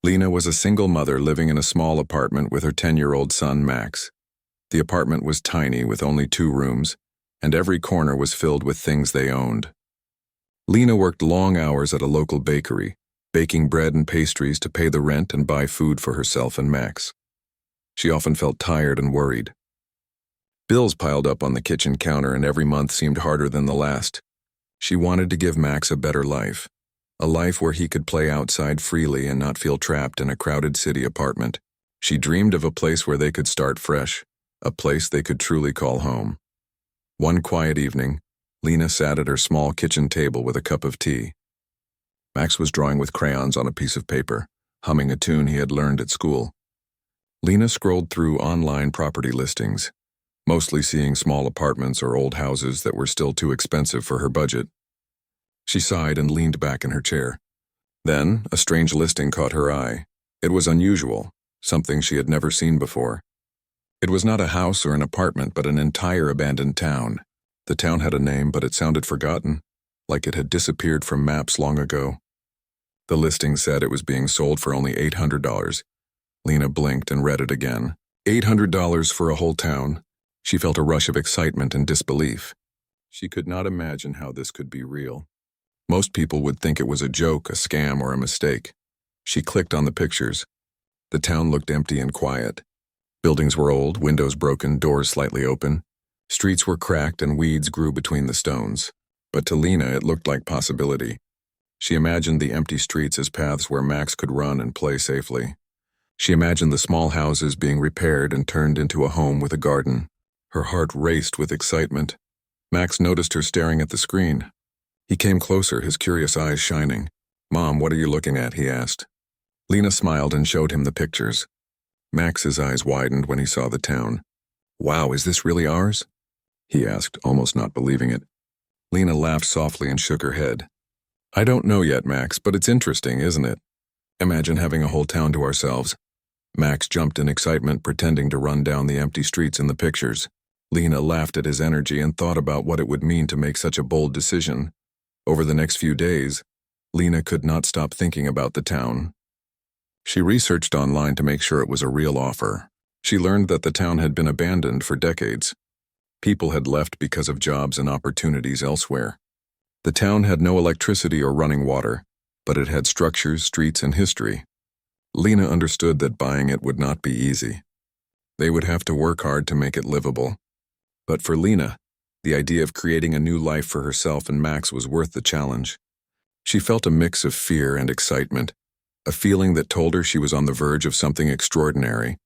Lena was a single mother living in a small apartment with her 10-year-old son, Max. The apartment was tiny with only 2 rooms, and every corner was filled with things they owned. Lena worked long hours at a local bakery, baking bread and pastries to pay the rent and buy food for herself and Max. She often felt tired and worried. Bills piled up on the kitchen counter, and every month seemed harder than the last. She wanted to give Max a better life, a life where he could play outside freely and not feel trapped in a crowded city apartment. She dreamed of a place where they could start fresh, a place they could truly call home. One quiet evening, Lena sat at her small kitchen table with a cup of tea. Max was drawing with crayons on a piece of paper, humming a tune he had learned at school. Lena scrolled through online property listings, mostly seeing small apartments or old houses that were still too expensive for her budget. She sighed and leaned back in her chair. Then, a strange listing caught her eye. It was unusual, something she had never seen before. It was not a house or an apartment, but an entire abandoned town. The town had a name, but it sounded forgotten, like it had disappeared from maps long ago. The listing said it was being sold for only $800. Lena blinked and read it again. $800 for a whole town. She felt a rush of excitement and disbelief. She could not imagine how this could be real. Most people would think it was a joke, a scam, or a mistake. She clicked on the pictures. The town looked empty and quiet. Buildings were old, windows broken, doors slightly open. Streets were cracked and weeds grew between the stones. But to Lena, it looked like possibility. She imagined the empty streets as paths where Max could run and play safely. She imagined the small houses being repaired and turned into a home with a garden. Her heart raced with excitement. Max noticed her staring at the screen. He came closer, his curious eyes shining. "Mom, what are you looking at?" he asked. Lena smiled and showed him the pictures. Max's eyes widened when he saw the town. "Wow, is this really ours?" he asked, almost not believing it. Lena laughed softly and shook her head. "I don't know yet, Max, but it's interesting, isn't it? Imagine having a whole town to ourselves." Max jumped in excitement, pretending to run down the empty streets in the pictures. Lena laughed at his energy and thought about what it would mean to make such a bold decision. Over the next few days, Lena could not stop thinking about the town. She researched online to make sure it was a real offer. She learned that the town had been abandoned for decades. People had left because of jobs and opportunities elsewhere. The town had no electricity or running water, but it had structures, streets, and history. Lena understood that buying it would not be easy. They would have to work hard to make it livable. But for Lena, the idea of creating a new life for herself and Max was worth the challenge. She felt a mix of fear and excitement, a feeling that told her she was on the verge of something extraordinary.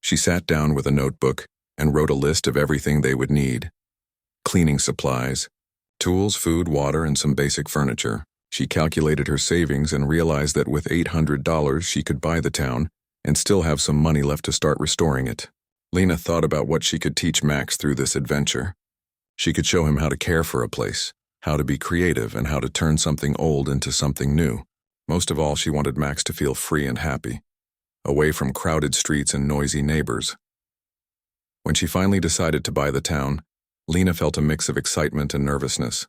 She sat down with a notebook and wrote a list of everything they would need. Cleaning supplies, tools, food, water, and some basic furniture. She calculated her savings and realized that with $800 she could buy the town and still have some money left to start restoring it. Lena thought about what she could teach Max through this adventure. She could show him how to care for a place, how to be creative, and how to turn something old into something new. Most of all, she wanted Max to feel free and happy, away from crowded streets and noisy neighbors. When she finally decided to buy the town, Lena felt a mix of excitement and nervousness.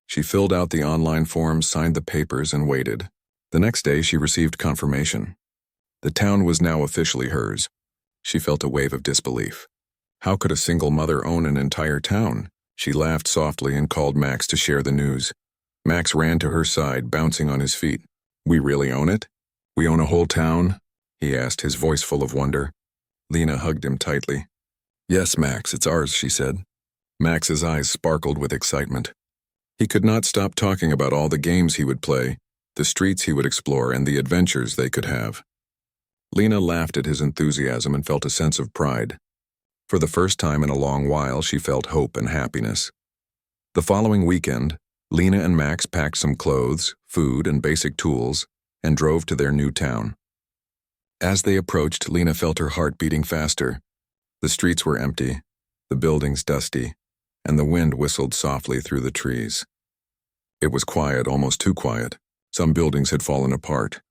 She filled out the online forms, signed the papers, and waited. The next day, she received confirmation. The town was now officially hers. She felt a wave of disbelief. How could a single mother own an entire town? She laughed softly and called Max to share the news. Max ran to her side, bouncing on his feet. "We really own it? We own a whole town?" he asked, his voice full of wonder. Lena hugged him tightly. "Yes, Max, it's ours," she said. Max's eyes sparkled with excitement. He could not stop talking about all the games he would play, the streets he would explore, and the adventures they could have. Lena laughed at his enthusiasm and felt a sense of pride. For the first time in a long while, she felt hope and happiness. The following weekend, Lena and Max packed some clothes, food, and basic tools and drove to their new town. As they approached, Lena felt her heart beating faster. The streets were empty, the buildings dusty, and the wind whistled softly through the trees. It was quiet, almost too quiet. Some buildings had fallen apart,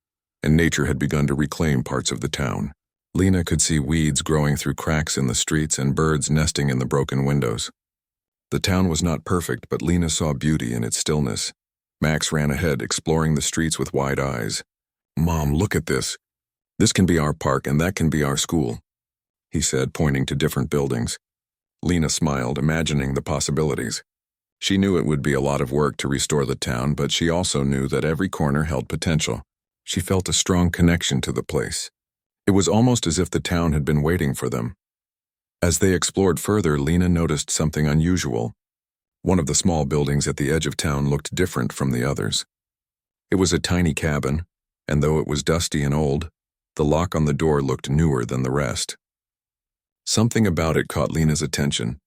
and nature had begun to reclaim parts of the town. Lena could see weeds growing through cracks in the streets and birds nesting in the broken windows. The town was not perfect, but Lena saw beauty in its stillness. Max ran ahead, exploring the streets with wide eyes. "Mom, look at this. This can be our park and that can be our school," he said, pointing to different buildings. Lena smiled, imagining the possibilities. She knew it would be a lot of work to restore the town, but she also knew that every corner held potential. She felt a strong connection to the place. It was almost as if the town had been waiting for them. As they explored further, Lena noticed something unusual. One of the small buildings at the edge of town looked different from the others. It was a tiny cabin, and though it was dusty and old, the lock on the door looked newer than the rest. Something about it caught Lena's attention.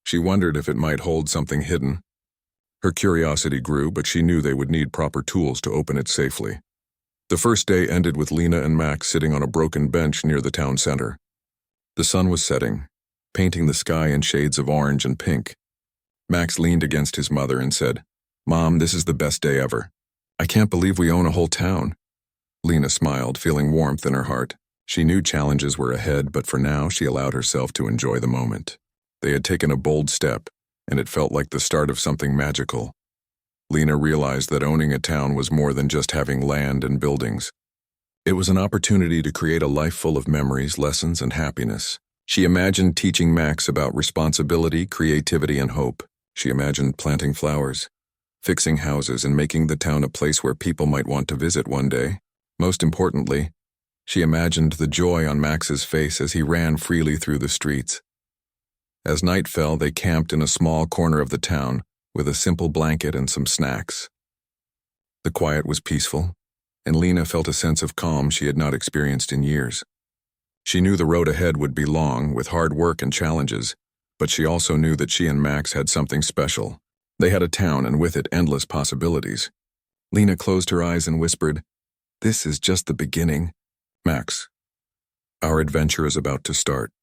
She wondered if it might hold something hidden. Her curiosity grew, but she knew they would need proper tools to open it safely. The first day ended with Lena and Max sitting on a broken bench near the town center. The sun was setting, painting the sky in shades of orange and pink. Max leaned against his mother and said, "Mom, this is the best day ever. I can't believe we own a whole town." Lena smiled, feeling warmth in her heart. She knew challenges were ahead, but for now she allowed herself to enjoy the moment. They had taken a bold step, and it felt like the start of something magical. Lena realized that owning a town was more than just having land and buildings. It was an opportunity to create a life full of memories, lessons, and happiness. She imagined teaching Max about responsibility, creativity, and hope. She imagined planting flowers, fixing houses, and making the town a place where people might want to visit one day. Most importantly, she imagined the joy on Max's face as he ran freely through the streets. As night fell, they camped in a small corner of the town with a simple blanket and some snacks. The quiet was peaceful, and Lena felt a sense of calm she had not experienced in years. She knew the road ahead would be long, with hard work and challenges, but she also knew that she and Max had something special. They had a town, and with it, endless possibilities. Lena closed her eyes and whispered, "This is just the beginning. Max, our adventure is about to start."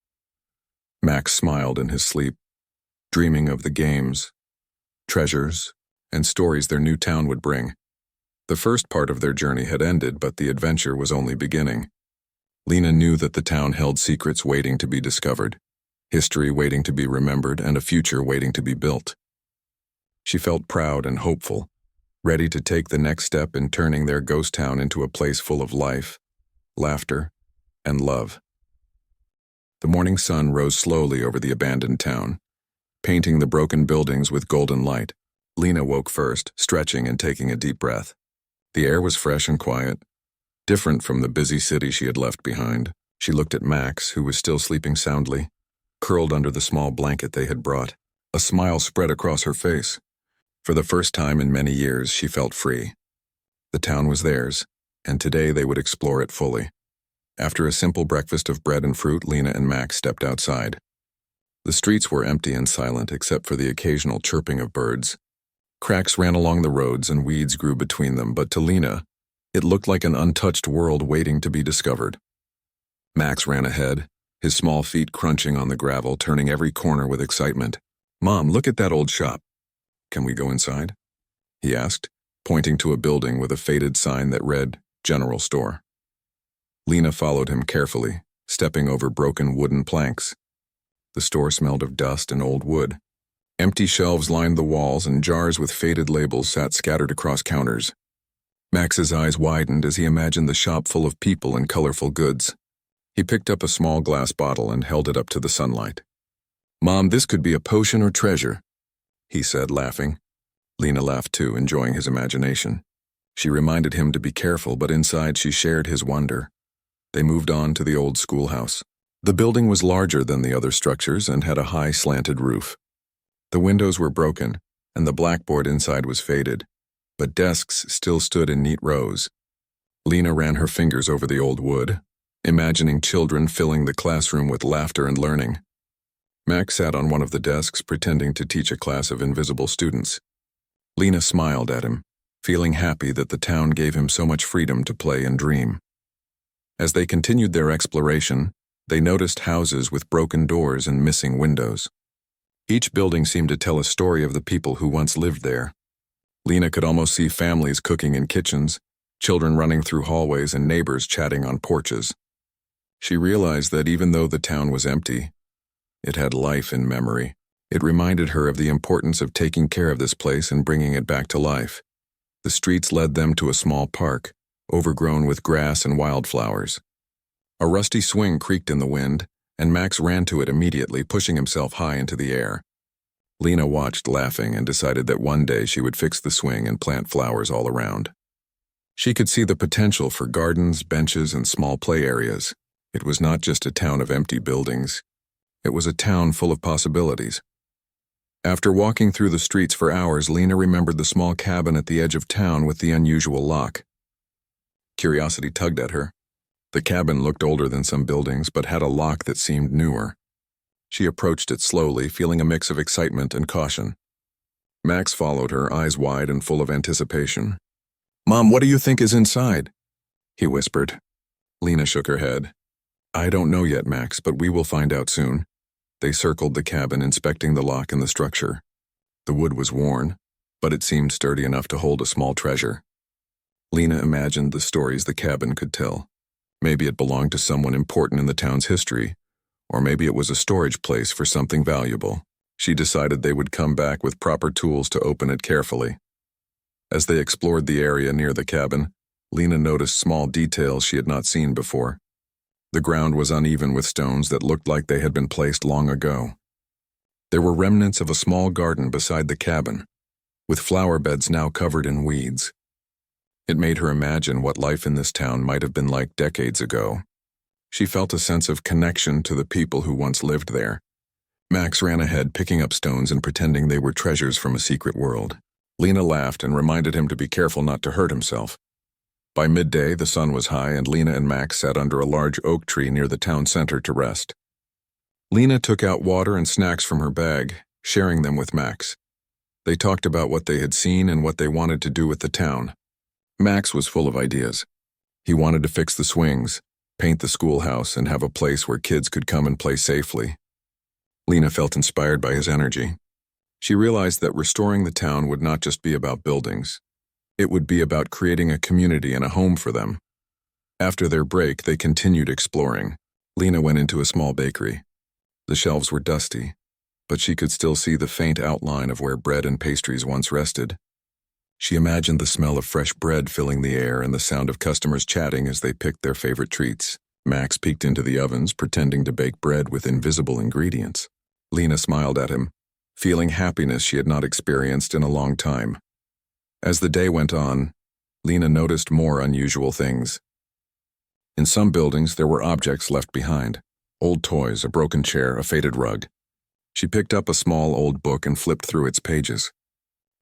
Max smiled in his sleep, dreaming of the games, treasures, and stories their new town would bring. The first part of their journey had ended, but the adventure was only beginning. Lena knew that the town held secrets waiting to be discovered, history waiting to be remembered, and a future waiting to be built. She felt proud and hopeful, ready to take the next step in turning their ghost town into a place full of life, laughter, and love. The morning sun rose slowly over the abandoned town, painting the broken buildings with golden light. Lena woke first, stretching and taking a deep breath. The air was fresh and quiet, different from the busy city she had left behind. She looked at Max, who was still sleeping soundly, curled under the small blanket they had brought. A smile spread across her face. For the first time in many years, she felt free. The town was theirs, and today they would explore it fully. After a simple breakfast of bread and fruit, Lena and Max stepped outside. The streets were empty and silent except for the occasional chirping of birds. Cracks ran along the roads and weeds grew between them, but to Lena, it looked like an untouched world waiting to be discovered. Max ran ahead, his small feet crunching on the gravel, turning every corner with excitement. "Mom, look at that old shop. Can we go inside?" he asked, pointing to a building with a faded sign that read, "General Store." Lena followed him carefully, stepping over broken wooden planks. The store smelled of dust and old wood. Empty shelves lined the walls, and jars with faded labels sat scattered across counters. Max's eyes widened as he imagined the shop full of people and colorful goods. He picked up a small glass bottle and held it up to the sunlight. "Mom, this could be a potion or treasure," he said, laughing. Lena laughed too, enjoying his imagination. She reminded him to be careful, but inside she shared his wonder. They moved on to the old schoolhouse. The building was larger than the other structures and had a high slanted roof. The windows were broken, and the blackboard inside was faded, but desks still stood in neat rows. Lena ran her fingers over the old wood, imagining children filling the classroom with laughter and learning. Max sat on one of the desks, pretending to teach a class of invisible students. Lena smiled at him, feeling happy that the town gave him so much freedom to play and dream. As they continued their exploration, they noticed houses with broken doors and missing windows. Each building seemed to tell a story of the people who once lived there. Lena could almost see families cooking in kitchens, children running through hallways, and neighbors chatting on porches. She realized that even though the town was empty, it had life in memory. It reminded her of the importance of taking care of this place and bringing it back to life. The streets led them to a small park, overgrown with grass and wildflowers. A rusty swing creaked in the wind, and Max ran to it immediately, pushing himself high into the air. Lena watched, laughing, and decided that one day she would fix the swing and plant flowers all around. She could see the potential for gardens, benches, and small play areas. It was not just a town of empty buildings. It was a town full of possibilities. After walking through the streets for hours, Lena remembered the small cabin at the edge of town with the unusual lock. Curiosity tugged at her. The cabin looked older than some buildings, but had a lock that seemed newer. She approached it slowly, feeling a mix of excitement and caution. Max followed her, eyes wide and full of anticipation. "Mom, what do you think is inside?" he whispered. Lena shook her head. "I don't know yet, Max, but we will find out soon." They circled the cabin, inspecting the lock and the structure. The wood was worn, but it seemed sturdy enough to hold a small treasure. Lena imagined the stories the cabin could tell. Maybe it belonged to someone important in the town's history, or maybe it was a storage place for something valuable. She decided they would come back with proper tools to open it carefully. As they explored the area near the cabin, Lena noticed small details she had not seen before. The ground was uneven with stones that looked like they had been placed long ago. There were remnants of a small garden beside the cabin, with flower beds now covered in weeds. It made her imagine what life in this town might have been like decades ago. She felt a sense of connection to the people who once lived there. Max ran ahead, picking up stones and pretending they were treasures from a secret world. Lena laughed and reminded him to be careful not to hurt himself. By midday, the sun was high, and Lena and Max sat under a large oak tree near the town center to rest. Lena took out water and snacks from her bag, sharing them with Max. They talked about what they had seen and what they wanted to do with the town. Max was full of ideas. He wanted to fix the swings, paint the schoolhouse, and have a place where kids could come and play safely. Lena felt inspired by his energy. She realized that restoring the town would not just be about buildings. It would be about creating a community and a home for them. After their break, they continued exploring. Lena went into a small bakery. The shelves were dusty, but she could still see the faint outline of where bread and pastries once rested. She imagined the smell of fresh bread filling the air and the sound of customers chatting as they picked their favorite treats. Max peeked into the ovens, pretending to bake bread with invisible ingredients. Lena smiled at him, feeling happiness she had not experienced in a long time. As the day went on, Lena noticed more unusual things. In some buildings, there were objects left behind. Old toys, a broken chair, a faded rug. She picked up a small old book and flipped through its pages.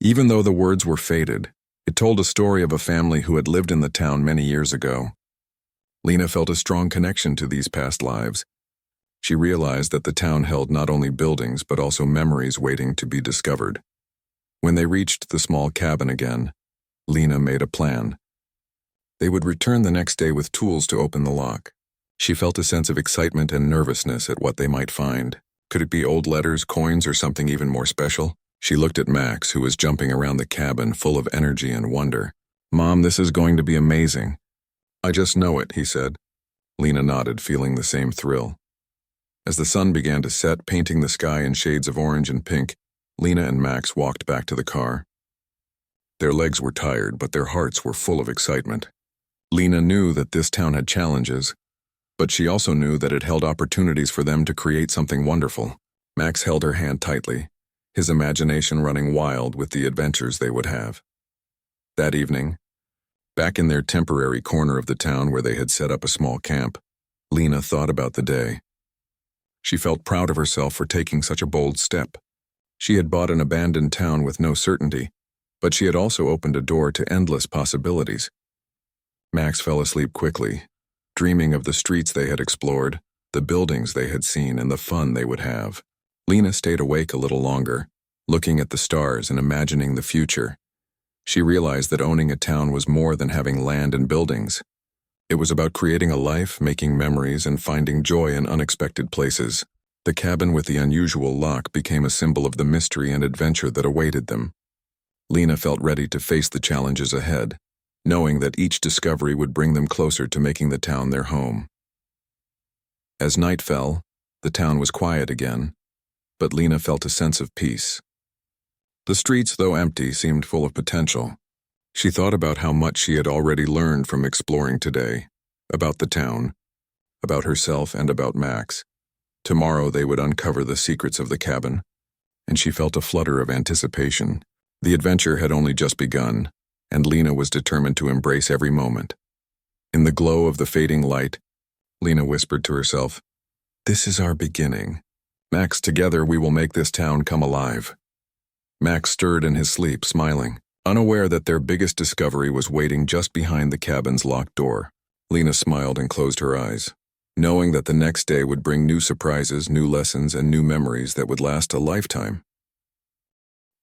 Even though the words were faded, it told a story of a family who had lived in the town many years ago. Lena felt a strong connection to these past lives. She realized that the town held not only buildings but also memories waiting to be discovered. When they reached the small cabin again, Lena made a plan. They would return the next day with tools to open the lock. She felt a sense of excitement and nervousness at what they might find. Could it be old letters, coins, or something even more special? She looked at Max, who was jumping around the cabin full of energy and wonder. "Mom, this is going to be amazing." "I just know it," he said. Lena nodded, feeling the same thrill. As the sun began to set, painting the sky in shades of orange and pink, Lena and Max walked back to the car. Their legs were tired, but their hearts were full of excitement. Lena knew that this town had challenges, but she also knew that it held opportunities for them to create something wonderful. Max held her hand tightly, his imagination running wild with the adventures they would have. That evening, back in their temporary corner of the town where they had set up a small camp, Lena thought about the day. She felt proud of herself for taking such a bold step. She had bought an abandoned town with no certainty, but she had also opened a door to endless possibilities. Max fell asleep quickly, dreaming of the streets they had explored, the buildings they had seen, and the fun they would have. Lena stayed awake a little longer, looking at the stars and imagining the future. She realized that owning a town was more than having land and buildings. It was about creating a life, making memories, and finding joy in unexpected places. The cabin with the unusual lock became a symbol of the mystery and adventure that awaited them. Lena felt ready to face the challenges ahead, knowing that each discovery would bring them closer to making the town their home. As night fell, the town was quiet again, but Lena felt a sense of peace. The streets, though empty, seemed full of potential. She thought about how much she had already learned from exploring today, about the town, about herself, and about Max. Tomorrow they would uncover the secrets of the cabin, and she felt a flutter of anticipation. The adventure had only just begun, and Lena was determined to embrace every moment. In the glow of the fading light, Lena whispered to herself, "This is our beginning. Max, together we will make this town come alive." Max stirred in his sleep, smiling, unaware that their biggest discovery was waiting just behind the cabin's locked door. Lena smiled and closed her eyes, knowing that the next day would bring new surprises, new lessons, and new memories that would last a lifetime.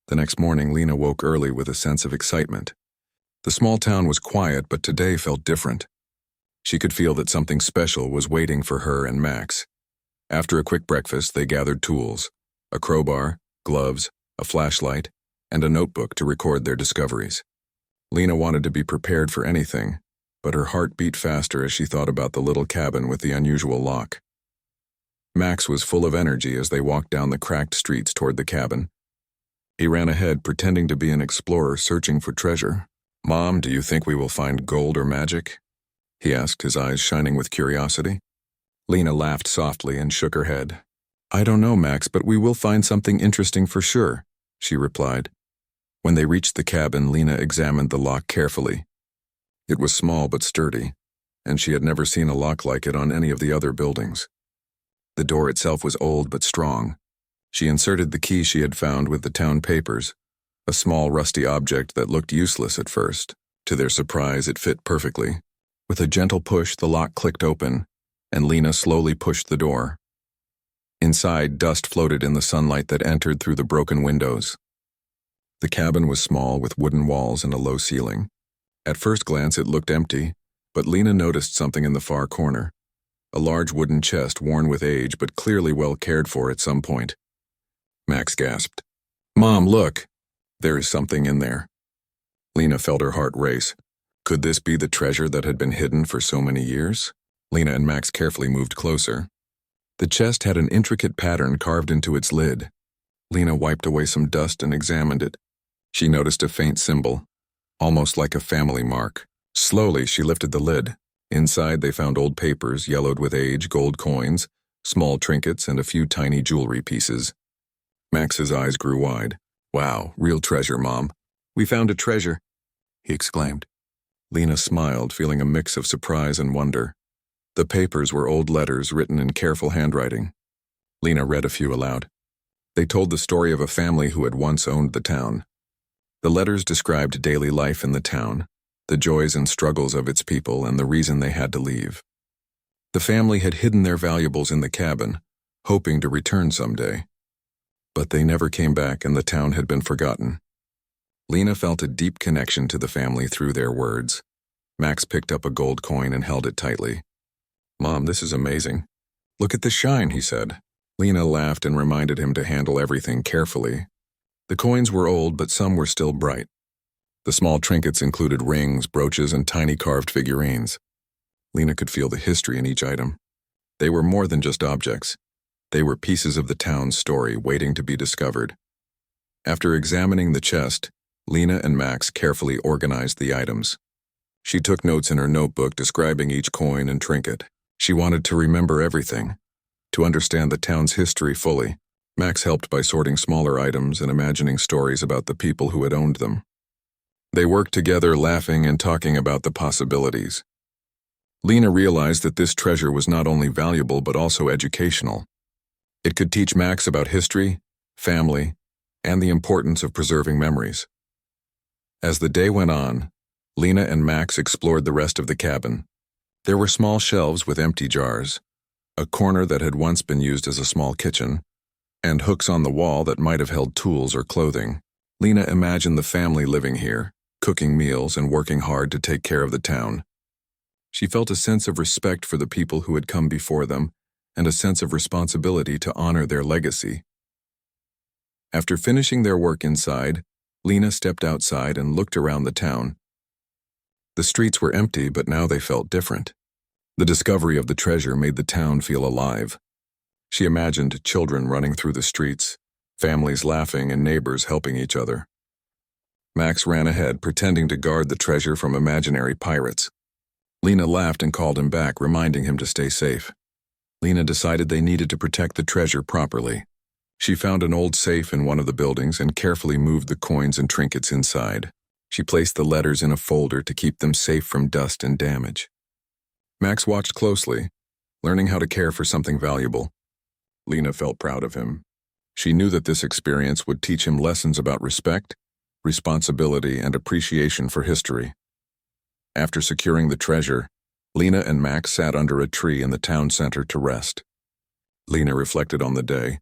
The next morning, Lena woke early with a sense of excitement. The small town was quiet, but today felt different. She could feel that something special was waiting for her and Max. After a quick breakfast, they gathered tools, a crowbar, gloves, a flashlight, and a notebook to record their discoveries. Lena wanted to be prepared for anything, but her heart beat faster as she thought about the little cabin with the unusual lock. Max was full of energy as they walked down the cracked streets toward the cabin. He ran ahead, pretending to be an explorer searching for treasure. "Mom, do you think we will find gold or magic?" he asked, his eyes shining with curiosity. Lena laughed softly and shook her head. "I don't know, Max, but we will find something interesting for sure," she replied. When they reached the cabin, Lena examined the lock carefully. It was small but sturdy, and she had never seen a lock like it on any of the other buildings. The door itself was old but strong. She inserted the key she had found with the town papers, a small rusty object that looked useless at first. To their surprise, it fit perfectly. With a gentle push, the lock clicked open, and Lena slowly pushed the door. Inside, dust floated in the sunlight that entered through the broken windows. The cabin was small, with wooden walls and a low ceiling. At first glance, it looked empty, but Lena noticed something in the far corner. A large wooden chest worn with age, but clearly well cared for at some point. Max gasped. "Mom, look! There is something in there." Lena felt her heart race. Could this be the treasure that had been hidden for so many years? Lena and Max carefully moved closer. The chest had an intricate pattern carved into its lid. Lena wiped away some dust and examined it. She noticed a faint symbol, almost like a family mark. Slowly, she lifted the lid. Inside, they found old papers, yellowed with age, gold coins, small trinkets, and a few tiny jewelry pieces. Max's eyes grew wide. "Wow, real treasure, Mom. We found a treasure," he exclaimed. Lena smiled, feeling a mix of surprise and wonder. The papers were old letters written in careful handwriting. Lena read a few aloud. They told the story of a family who had once owned the town. The letters described daily life in the town, the joys and struggles of its people, and the reason they had to leave. The family had hidden their valuables in the cabin, hoping to return someday. But they never came back, and the town had been forgotten. Lena felt a deep connection to the family through their words. Max picked up a gold coin and held it tightly. "Mom, this is amazing. Look at the shine," he said. Lena laughed and reminded him to handle everything carefully. The coins were old, but some were still bright. The small trinkets included rings, brooches, and tiny carved figurines. Lena could feel the history in each item. They were more than just objects. They were pieces of the town's story waiting to be discovered. After examining the chest, Lena and Max carefully organized the items. She took notes in her notebook describing each coin and trinket. She wanted to remember everything, to understand the town's history fully. Max helped by sorting smaller items and imagining stories about the people who had owned them. They worked together, laughing and talking about the possibilities. Lena realized that this treasure was not only valuable but also educational. It could teach Max about history, family, and the importance of preserving memories. As the day went on, Lena and Max explored the rest of the cabin. There were small shelves with empty jars, a corner that had once been used as a small kitchen, and hooks on the wall that might have held tools or clothing. Lena imagined the family living here, cooking meals and working hard to take care of the town. She felt a sense of respect for the people who had come before them and a sense of responsibility to honor their legacy. After finishing their work inside, Lena stepped outside and looked around the town. The streets were empty, but now they felt different. The discovery of the treasure made the town feel alive. She imagined children running through the streets, families laughing, and neighbors helping each other. Max ran ahead, pretending to guard the treasure from imaginary pirates. Lena laughed and called him back, reminding him to stay safe. Lena decided they needed to protect the treasure properly. She found an old safe in one of the buildings and carefully moved the coins and trinkets inside. She placed the letters in a folder to keep them safe from dust and damage. Max watched closely, learning how to care for something valuable. Lena felt proud of him. She knew that this experience would teach him lessons about respect, responsibility, and appreciation for history. After securing the treasure, Lena and Max sat under a tree in the town center to rest. Lena reflected on the day.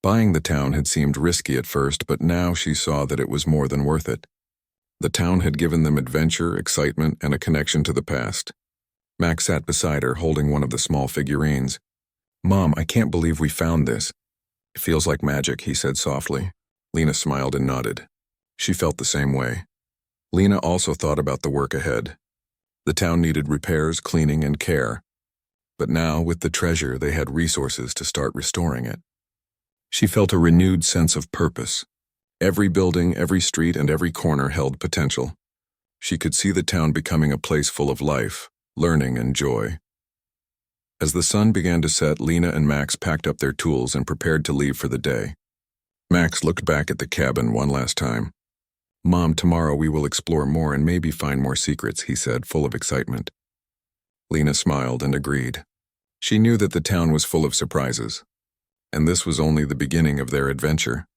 Buying the town had seemed risky at first, but now she saw that it was more than worth it. The town had given them adventure, excitement, and a connection to the past. Max sat beside her, holding one of the small figurines. "Mom, I can't believe we found this." "It feels like magic," he said softly. Lena smiled and nodded. She felt the same way. Lena also thought about the work ahead. The town needed repairs, cleaning, and care. But now, with the treasure, they had resources to start restoring it. She felt a renewed sense of purpose. Every building, every street, and every corner held potential. She could see the town becoming a place full of life, learning, and joy. As the sun began to set, Lena and Max packed up their tools and prepared to leave for the day. Max looked back at the cabin one last time. "Mom, tomorrow we will explore more and maybe find more secrets," he said, full of excitement. Lena smiled and agreed. She knew that the town was full of surprises, and this was only the beginning of their adventure.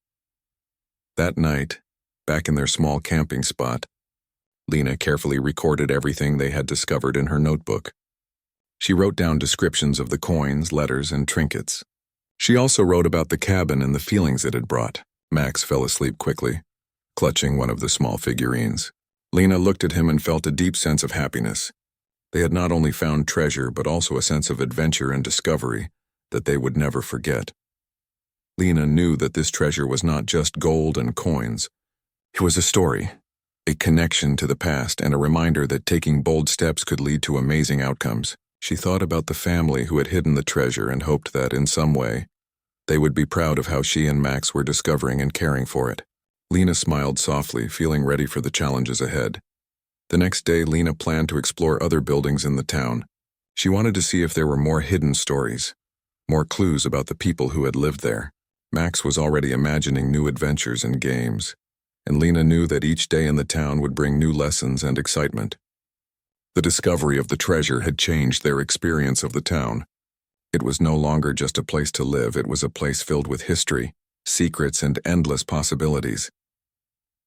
That night, back in their small camping spot, Lena carefully recorded everything they had discovered in her notebook. She wrote down descriptions of the coins, letters, and trinkets. She also wrote about the cabin and the feelings it had brought. Max fell asleep quickly, clutching one of the small figurines. Lena looked at him and felt a deep sense of happiness. They had not only found treasure, but also a sense of adventure and discovery that they would never forget. Lena knew that this treasure was not just gold and coins. It was a story, a connection to the past, and a reminder that taking bold steps could lead to amazing outcomes. She thought about the family who had hidden the treasure and hoped that, in some way, they would be proud of how she and Max were discovering and caring for it. Lena smiled softly, feeling ready for the challenges ahead. The next day, Lena planned to explore other buildings in the town. She wanted to see if there were more hidden stories, more clues about the people who had lived there. Max was already imagining new adventures and games, and Lena knew that each day in the town would bring new lessons and excitement. The discovery of the treasure had changed their experience of the town. It was no longer just a place to live, it was a place filled with history, secrets, and endless possibilities.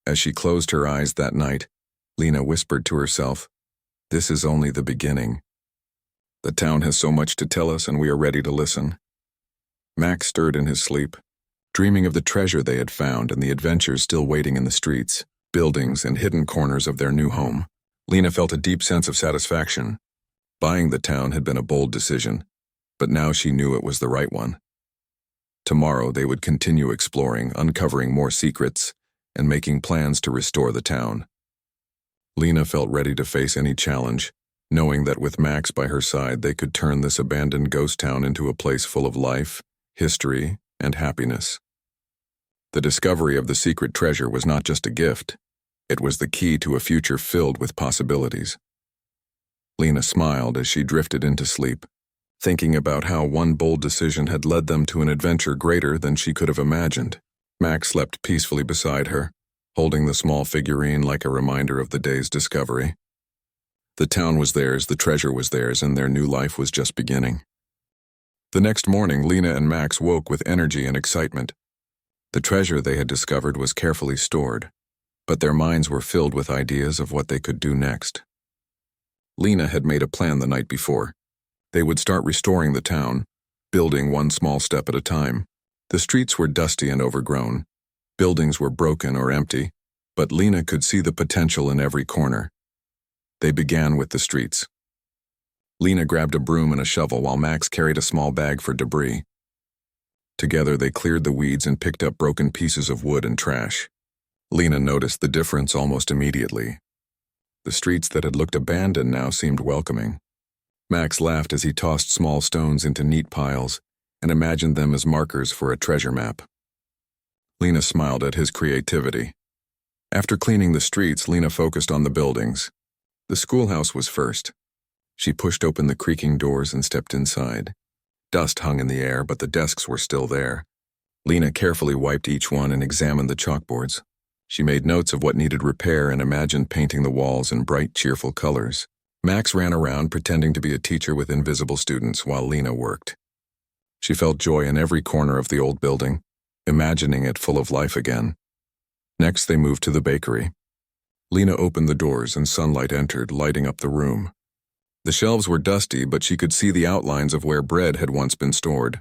As she closed her eyes that night, Lena whispered to herself, "This is only the beginning. The town has so much to tell us, and we are ready to listen." Max stirred in his sleep, dreaming of the treasure they had found and the adventures still waiting in the streets, buildings, and hidden corners of their new home. Lena felt a deep sense of satisfaction. Buying the town had been a bold decision, but now she knew it was the right one. Tomorrow they would continue exploring, uncovering more secrets, and making plans to restore the town. Lena felt ready to face any challenge, knowing that with Max by her side they could turn this abandoned ghost town into a place full of life, history, and happiness. The discovery of the secret treasure was not just a gift. It was the key to a future filled with possibilities. Lena smiled as she drifted into sleep, thinking about how one bold decision had led them to an adventure greater than she could have imagined. Max slept peacefully beside her, holding the small figurine like a reminder of the day's discovery. The town was theirs, the treasure was theirs, and their new life was just beginning. The next morning, Lena and Max woke with energy and excitement. The treasure they had discovered was carefully stored, but their minds were filled with ideas of what they could do next. Lena had made a plan the night before. They would start restoring the town, building one small step at a time. The streets were dusty and overgrown. Buildings were broken or empty, but Lena could see the potential in every corner. They began with the streets. Lena grabbed a broom and a shovel while Max carried a small bag for debris. Together they cleared the weeds and picked up broken pieces of wood and trash. Lena noticed the difference almost immediately. The streets that had looked abandoned now seemed welcoming. Max laughed as he tossed small stones into neat piles and imagined them as markers for a treasure map. Lena smiled at his creativity. After cleaning the streets, Lena focused on the buildings. The schoolhouse was first. She pushed open the creaking doors and stepped inside. Dust hung in the air, but the desks were still there. Lena carefully wiped each one and examined the chalkboards. She made notes of what needed repair and imagined painting the walls in bright, cheerful colors. Max ran around pretending to be a teacher with invisible students while Lena worked. She felt joy in every corner of the old building, imagining it full of life again. Next, they moved to the bakery. Lena opened the doors and sunlight entered, lighting up the room. The shelves were dusty, but she could see the outlines of where bread had once been stored.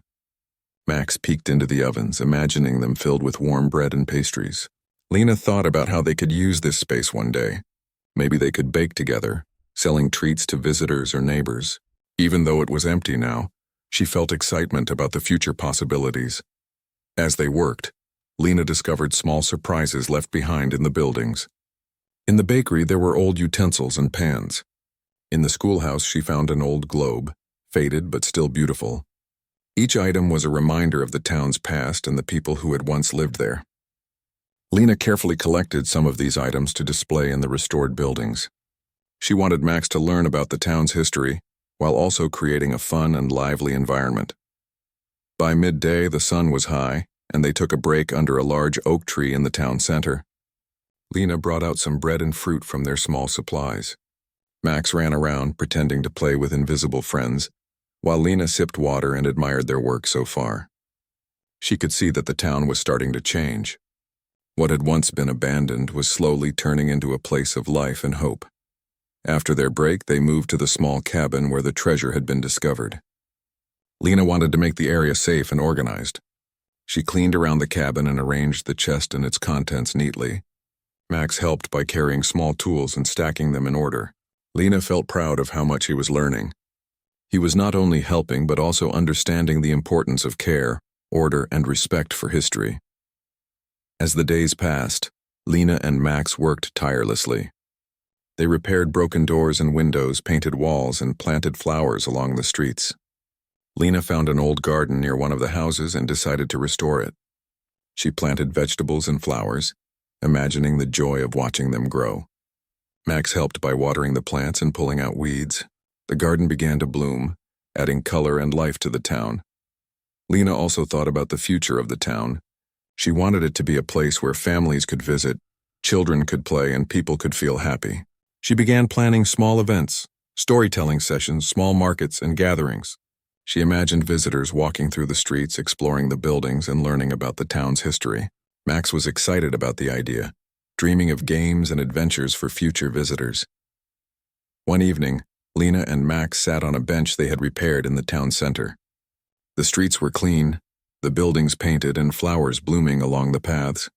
Max peeked into the ovens, imagining them filled with warm bread and pastries. Lena thought about how they could use this space one day. Maybe they could bake together, selling treats to visitors or neighbors. Even though it was empty now, she felt excitement about the future possibilities. As they worked, Lena discovered small surprises left behind in the buildings. In the bakery, there were old utensils and pans. In the schoolhouse, she found an old globe, faded but still beautiful. Each item was a reminder of the town's past and the people who had once lived there. Lena carefully collected some of these items to display in the restored buildings. She wanted Max to learn about the town's history, while also creating a fun and lively environment. By midday, the sun was high, and they took a break under a large oak tree in the town center. Lena brought out some bread and fruit from their small supplies. Max ran around, pretending to play with invisible friends, while Lena sipped water and admired their work so far. She could see that the town was starting to change. What had once been abandoned was slowly turning into a place of life and hope. After their break, they moved to the small cabin where the treasure had been discovered. Lena wanted to make the area safe and organized. She cleaned around the cabin and arranged the chest and its contents neatly. Max helped by carrying small tools and stacking them in order. Lena felt proud of how much he was learning. He was not only helping but also understanding the importance of care, order, and respect for history. As the days passed, Lena and Max worked tirelessly. They repaired broken doors and windows, painted walls, and planted flowers along the streets. Lena found an old garden near one of the houses and decided to restore it. She planted vegetables and flowers, imagining the joy of watching them grow. Max helped by watering the plants and pulling out weeds. The garden began to bloom, adding color and life to the town. Lena also thought about the future of the town. She wanted it to be a place where families could visit, children could play, and people could feel happy. She began planning small events, storytelling sessions, small markets, and gatherings. She imagined visitors walking through the streets, exploring the buildings, and learning about the town's history. Max was excited about the idea, dreaming of games and adventures for future visitors. One evening, Lena and Max sat on a bench they had repaired in the town center. The streets were clean, the buildings painted, and flowers blooming along the paths.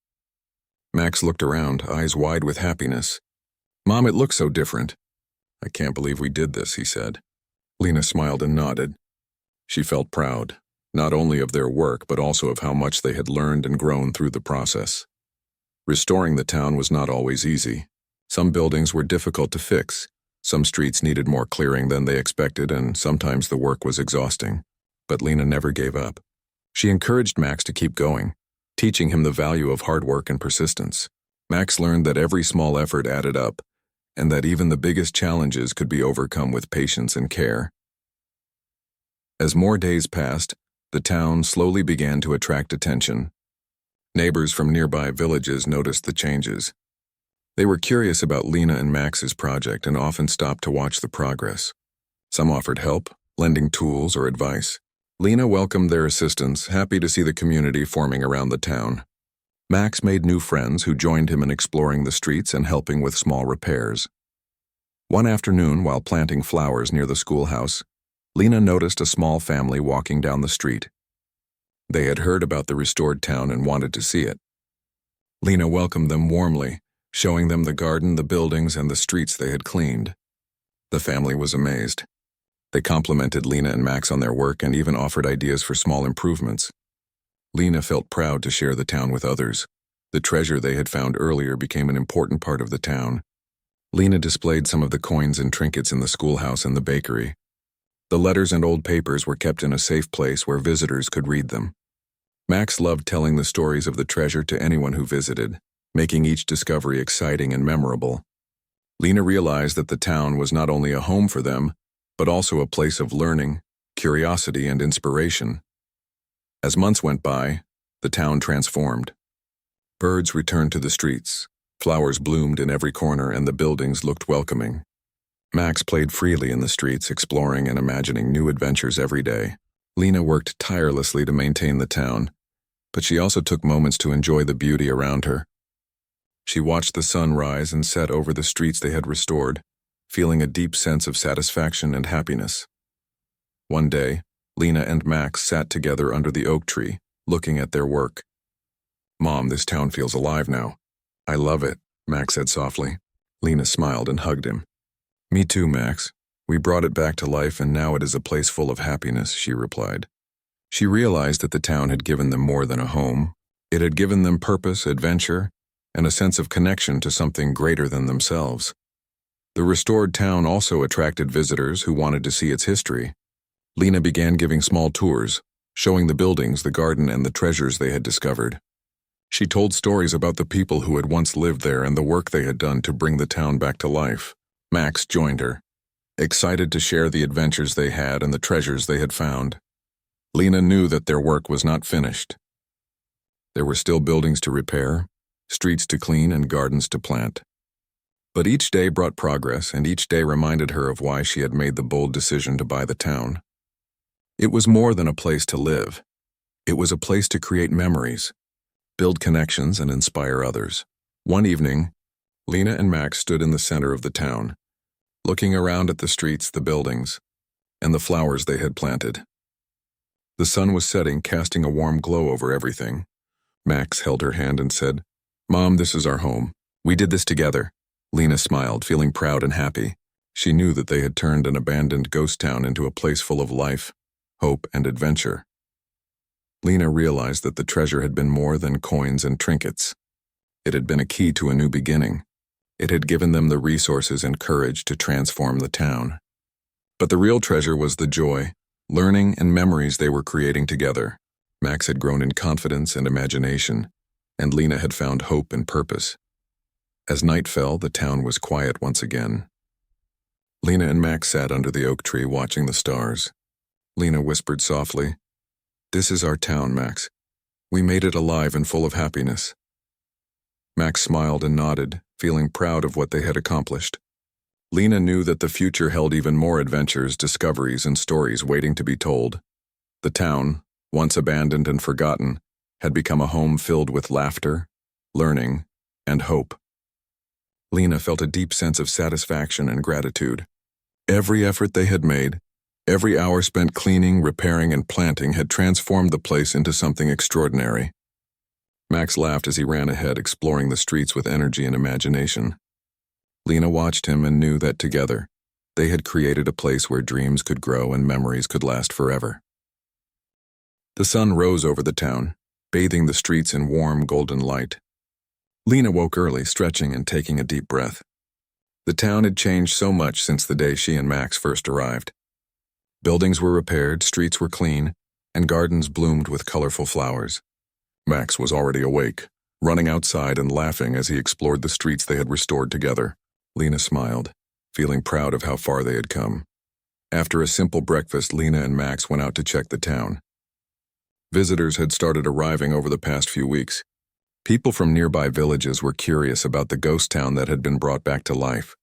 Max looked around, eyes wide with happiness. "Mom, it looks so different." "I can't believe we did this," he said. Lena smiled and nodded. She felt proud, not only of their work but also of how much they had learned and grown through the process. Restoring the town was not always easy. Some buildings were difficult to fix. Some streets needed more clearing than they expected, and sometimes the work was exhausting. But Lena never gave up. She encouraged Max to keep going, teaching him the value of hard work and persistence. Max learned that every small effort added up, and that even the biggest challenges could be overcome with patience and care. As more days passed, the town slowly began to attract attention. Neighbors from nearby villages noticed the changes. They were curious about Lena and Max's project and often stopped to watch the progress. Some offered help, lending tools or advice. Lena welcomed their assistance, happy to see the community forming around the town. Max made new friends who joined him in exploring the streets and helping with small repairs. One afternoon, while planting flowers near the schoolhouse, Lena noticed a small family walking down the street. They had heard about the restored town and wanted to see it. Lena welcomed them warmly, showing them the garden, the buildings, and the streets they had cleaned. The family was amazed. They complimented Lena and Max on their work and even offered ideas for small improvements. Lena felt proud to share the town with others. The treasure they had found earlier became an important part of the town. Lena displayed some of the coins and trinkets in the schoolhouse and the bakery. The letters and old papers were kept in a safe place where visitors could read them. Max loved telling the stories of the treasure to anyone who visited. making each discovery exciting and memorable. Lena realized that the town was not only a home for them, but also a place of learning, curiosity, and inspiration. As months went by, the town transformed. Birds returned to the streets, flowers bloomed in every corner, and the buildings looked welcoming. Max played freely in the streets, exploring and imagining new adventures every day. Lena worked tirelessly to maintain the town, but she also took moments to enjoy the beauty around her. She watched the sun rise and set over the streets they had restored, feeling a deep sense of satisfaction and happiness. One day, Lena and Max sat together under the oak tree, looking at their work. "Mom, this town feels alive now." "I love it," Max said softly. Lena smiled and hugged him. "Me too, Max. We brought it back to life and now it is a place full of happiness," she replied. She realized that the town had given them more than a home. It had given them purpose, adventure, and a sense of connection to something greater than themselves. The restored town also attracted visitors who wanted to see its history. Lena began giving small tours, showing the buildings, the garden, and the treasures they had discovered. She told stories about the people who had once lived there and the work they had done to bring the town back to life. Max joined her, excited to share the adventures they had and the treasures they had found. Lena knew that their work was not finished. There were still buildings to repair, streets to clean, and gardens to plant. But each day brought progress, and each day reminded her of why she had made the bold decision to buy the town. It was more than a place to live. It was a place to create memories, build connections, and inspire others. One evening, Lena and Max stood in the center of the town, looking around at the streets, the buildings, and the flowers they had planted. The sun was setting, casting a warm glow over everything. Max held her hand and said, "Mom, this is our home. We did this together." Lena smiled, feeling proud and happy. She knew that they had turned an abandoned ghost town into a place full of life, hope, and adventure. Lena realized that the treasure had been more than coins and trinkets. It had been a key to a new beginning. It had given them the resources and courage to transform the town. But the real treasure was the joy, learning, and memories they were creating together. Max had grown in confidence and imagination, and Lena had found hope and purpose. As night fell, the town was quiet once again. Lena and Max sat under the oak tree watching the stars. Lena whispered softly, "This is our town, Max. We made it alive and full of happiness." Max smiled and nodded, feeling proud of what they had accomplished. Lena knew that the future held even more adventures, discoveries, and stories waiting to be told. The town, once abandoned and forgotten, had become a home filled with laughter, learning, and hope. Lena felt a deep sense of satisfaction and gratitude. Every effort they had made, every hour spent cleaning, repairing, and planting had transformed the place into something extraordinary. Max laughed as he ran ahead, exploring the streets with energy and imagination. Lena watched him and knew that together, they had created a place where dreams could grow and memories could last forever. The sun rose over the town, bathing the streets in warm, golden light. Lena woke early, stretching and taking a deep breath. The town had changed so much since the day she and Max first arrived. Buildings were repaired, streets were clean, and gardens bloomed with colorful flowers. Max was already awake, running outside and laughing as he explored the streets they had restored together. Lena smiled, feeling proud of how far they had come. After a simple breakfast, Lena and Max went out to check the town. Visitors had started arriving over the past few weeks. People from nearby villages were curious about the ghost town that had been brought back to life.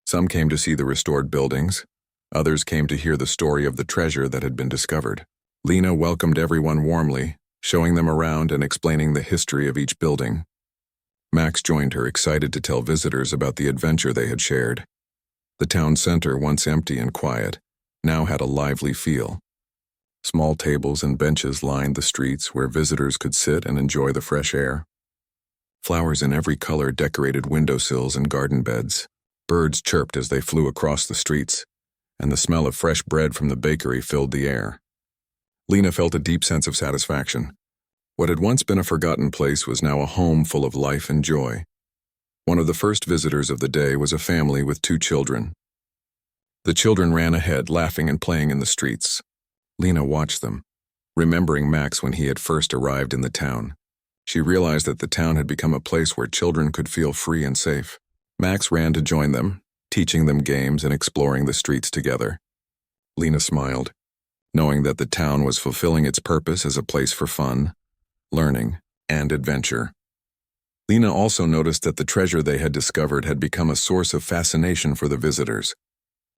Some came to see the restored buildings. Others came to hear the story of the treasure that had been discovered. Lena welcomed everyone warmly, showing them around and explaining the history of each building. Max joined her, excited to tell visitors about the adventure they had shared. The town center, once empty and quiet, now had a lively feel. Small tables and benches lined the streets where visitors could sit and enjoy the fresh air. Flowers in every color decorated windowsills and garden beds. Birds chirped as they flew across the streets, and the smell of fresh bread from the bakery filled the air. Lena felt a deep sense of satisfaction. What had once been a forgotten place was now a home full of life and joy. One of the first visitors of the day was a family with 2 children. The children ran ahead, laughing and playing in the streets. Lena watched them, remembering Max when he had first arrived in the town. She realized that the town had become a place where children could feel free and safe. Max ran to join them, teaching them games and exploring the streets together. Lena smiled, knowing that the town was fulfilling its purpose as a place for fun, learning, and adventure. Lena also noticed that the treasure they had discovered had become a source of fascination for the visitors.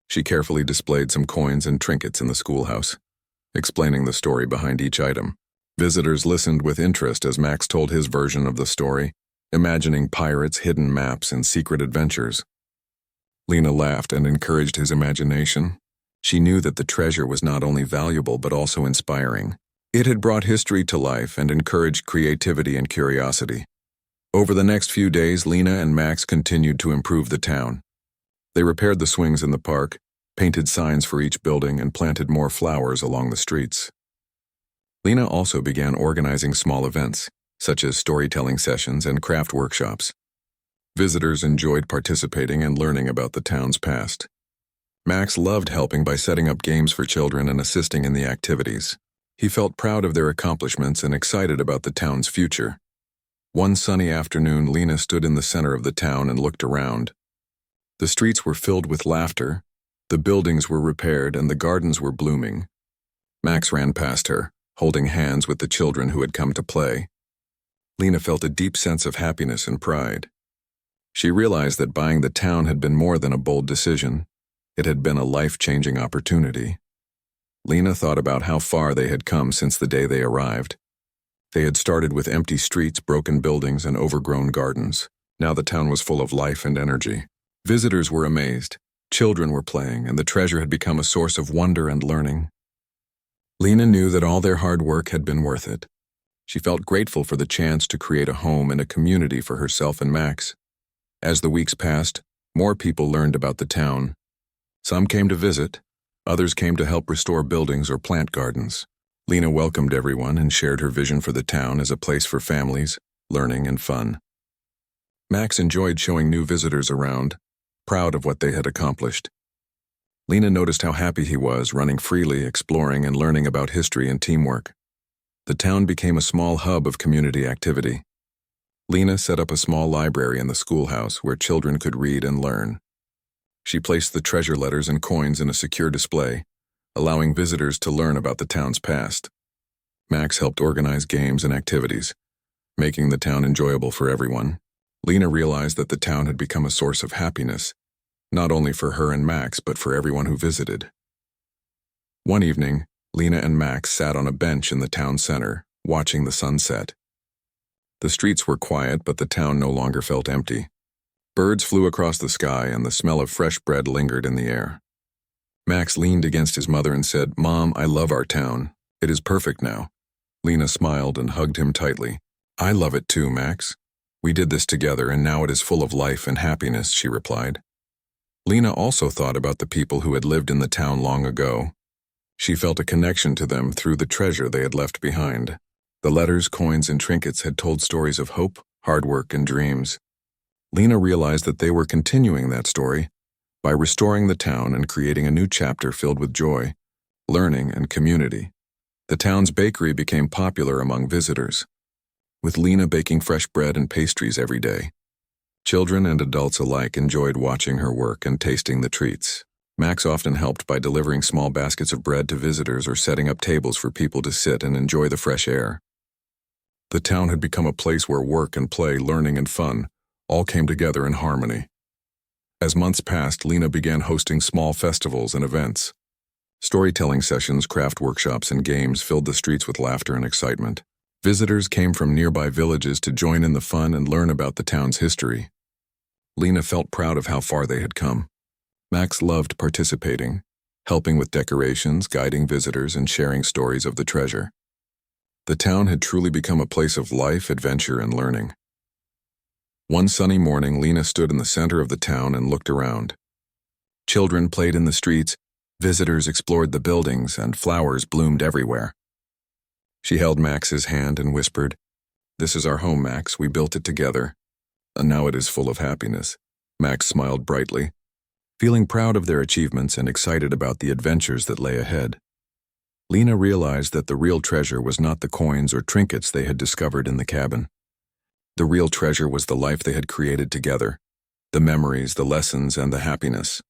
She carefully displayed some coins and trinkets in the schoolhouse, explaining the story behind each item. Visitors listened with interest as Max told his version of the story, imagining pirates, hidden maps, and secret adventures. Lena laughed and encouraged his imagination. She knew that the treasure was not only valuable but also inspiring. It had brought history to life and encouraged creativity and curiosity. Over the next few days, Lena and Max continued to improve the town. They repaired the swings in the park, painted signs for each building, and planted more flowers along the streets. Lena also began organizing small events, such as storytelling sessions and craft workshops. Visitors enjoyed participating and learning about the town's past. Max loved helping by setting up games for children and assisting in the activities. He felt proud of their accomplishments and excited about the town's future. One sunny afternoon, Lena stood in the center of the town and looked around. The streets were filled with laughter, the buildings were repaired, and the gardens were blooming. Max ran past her, holding hands with the children who had come to play. Lena felt a deep sense of happiness and pride. She realized that buying the town had been more than a bold decision. It had been a life-changing opportunity. Lena thought about how far they had come since the day they arrived. They had started with empty streets, broken buildings, and overgrown gardens. Now the town was full of life and energy. Visitors were amazed, children were playing, and the treasure had become a source of wonder and learning. Lena knew that all their hard work had been worth it. She felt grateful for the chance to create a home and a community for herself and Max. As the weeks passed, more people learned about the town. Some came to visit, others came to help restore buildings or plant gardens. Lena welcomed everyone and shared her vision for the town as a place for families, learning, and fun. Max enjoyed showing new visitors around, proud of what they had accomplished. Lena noticed how happy he was, running freely, exploring, and learning about history and teamwork. The town became a small hub of community activity. Lena set up a small library in the schoolhouse where children could read and learn. She placed the treasure letters and coins in a secure display, allowing visitors to learn about the town's past. Max helped organize games and activities, making the town enjoyable for everyone. Lena realized that the town had become a source of happiness, not only for her and Max, but for everyone who visited. One evening, Lena and Max sat on a bench in the town center, watching the sunset. The streets were quiet, but the town no longer felt empty. Birds flew across the sky, and the smell of fresh bread lingered in the air. Max leaned against his mother and said, "Mom, I love our town. It is perfect now." Lena smiled and hugged him tightly. "I love it too, Max. We did this together, and now it is full of life and happiness," she replied. Lena also thought about the people who had lived in the town long ago. She felt a connection to them through the treasure they had left behind. The letters, coins, and trinkets had told stories of hope, hard work, and dreams. Lena realized that they were continuing that story by restoring the town and creating a new chapter filled with joy, learning, and community. The town's bakery became popular among visitors, with Lena baking fresh bread and pastries every day. Children and adults alike enjoyed watching her work and tasting the treats. Max often helped by delivering small baskets of bread to visitors or setting up tables for people to sit and enjoy the fresh air. The town had become a place where work and play, learning, and fun all came together in harmony. As months passed, Lena began hosting small festivals and events. Storytelling sessions, craft workshops, and games filled the streets with laughter and excitement. Visitors came from nearby villages to join in the fun and learn about the town's history. Lena felt proud of how far they had come. Max loved participating, helping with decorations, guiding visitors, and sharing stories of the treasure. The town had truly become a place of life, adventure, and learning. One sunny morning, Lena stood in the center of the town and looked around. Children played in the streets, visitors explored the buildings, and flowers bloomed everywhere. She held Max's hand and whispered, "This is our home, Max. We built it together, and now it is full of happiness." Max smiled brightly, feeling proud of their achievements and excited about the adventures that lay ahead. Lena realized that the real treasure was not the coins or trinkets they had discovered in the cabin. The real treasure was the life they had created together, the memories, the lessons, and the happiness.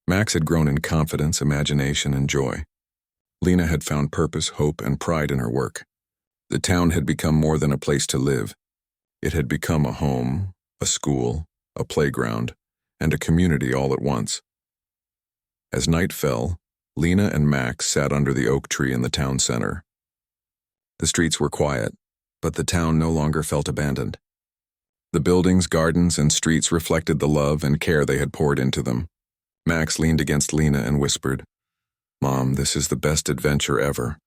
Max had grown in confidence, imagination, and joy. Lena had found purpose, hope, and pride in her work. The town had become more than a place to live. It had become a home, a school, a playground, and a community all at once. As night fell, Lena and Max sat under the oak tree in the town center. The streets were quiet, but the town no longer felt abandoned. The buildings, gardens, and streets reflected the love and care they had poured into them. Max leaned against Lena and whispered, "Mom, this is the best adventure ever."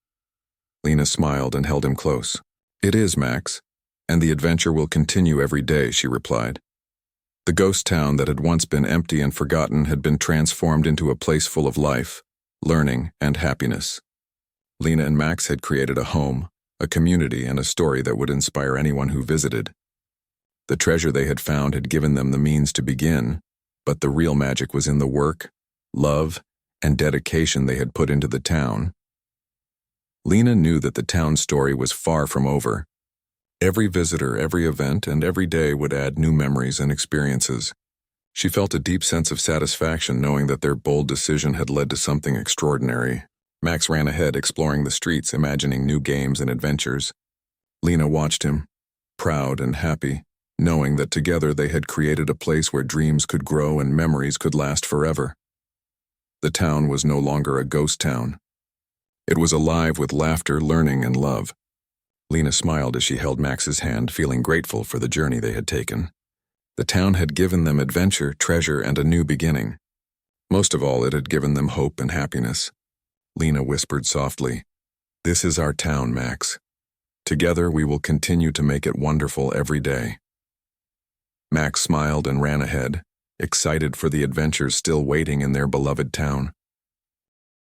Lena smiled and held him close. "It is, Max, and the adventure will continue every day," she replied. The ghost town that had once been empty and forgotten had been transformed into a place full of life, learning, and happiness. Lena and Max had created a home, a community, and a story that would inspire anyone who visited. The treasure they had found had given them the means to begin, but the real magic was in the work, love, and dedication they had put into the town. Lena knew that the town story was far from over. Every visitor, every event, and every day would add new memories and experiences. She felt a deep sense of satisfaction knowing that their bold decision had led to something extraordinary. Max ran ahead, exploring the streets, imagining new games and adventures. Lena watched him, proud and happy, knowing that together they had created a place where dreams could grow and memories could last forever. The town was no longer a ghost town. It was alive with laughter, learning, and love. Lena smiled as she held Max's hand, feeling grateful for the journey they had taken. The town had given them adventure, treasure, and a new beginning. Most of all, it had given them hope and happiness. Lena whispered softly, "This is our town, Max. Together we will continue to make it wonderful every day." Max smiled and ran ahead, excited for the adventures still waiting in their beloved town.